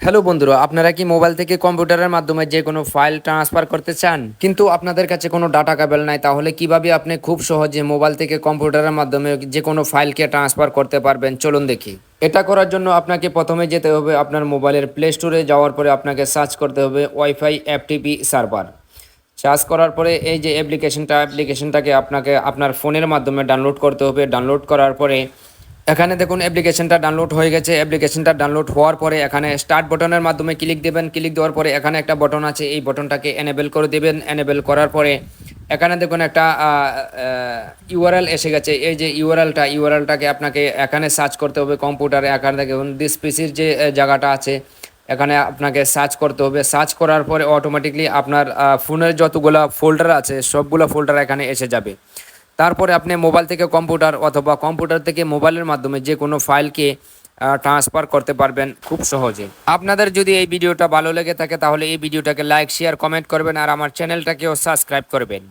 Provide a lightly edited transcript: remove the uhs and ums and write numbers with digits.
Hello বন্ধুরা, আপনারা কি মোবাইল থেকে কম্পিউটারের মাধ্যমে যে কোনো ফাইল ট্রান্সফার করতে চান কিন্তু আপনাদের কাছে কোনো ডাটা কেবল নাই, তাহলে কিভাবে আপনি খুব সহজে মোবাইল থেকে কম্পিউটারের মাধ্যমে যে কোনো ফাইলকে ট্রান্সফার করতে পারবেন চলুন দেখি। এটা করার জন্য আপনাকে প্রথমে যেতে হবে আপনার মোবাইলের প্লে স্টোরে। যাওয়ার পরে আপনাকে সার্চ করতে হবে ওয়াইফাই এফটিপি সার্ভার। সার্চ করার পরে এই যে অ্যাপ্লিকেশনটাকে আপনাকে আপনার ফোনের মাধ্যমে ডাউনলোড করতে হবে। ডাউনলোড করার পরে এখানে দেখুন অ্যাপ্লিকেশনটা ডাউনলোড হয়ে গেছে। অ্যাপ্লিকেশনটা ডাউনলোড হওয়ার পরে এখানে স্টার্ট বাটনের মাধ্যমে ক্লিক দেবেন। ক্লিক দেওয়ার পরে এখানে একটা বাটন আছে, এই বাটনটাকে এনেবল করে দেবেন। এনেবল করার পরে এখানে দেখুন একটা ইউআরএল এসে গেছে। এই যে ইউআরএলটাকে আপনাকে এখানে সার্চ করতে হবে কম্পিউটারে। এখানে দেখুন দিস পিসির যে জায়গাটা আছে এখানে আপনাকে সার্চ করতে হবে। সার্চ করার পরে অটোমেটিকলি আপনার ফোনের যতগুলো ফোল্ডার আছে সবগুলো ফোল্ডার এখানে এসে যাবে। তারপরে আপনি মোবাইল থেকে কম্পিউটার অথবা কম্পিউটার থেকে মোবাইলের মাধ্যমে যে কোনো ফাইলকে ট্রান্সফার করতে পারবেন খুব সহজে। আপনাদের যদি এই ভিডিওটা ভালো লেগে থাকে তাহলে এই ভিডিওটাকে লাইক শেয়ার কমেন্ট করবেন আর আমার চ্যানেলটাকেও সাবস্ক্রাইব করবেন।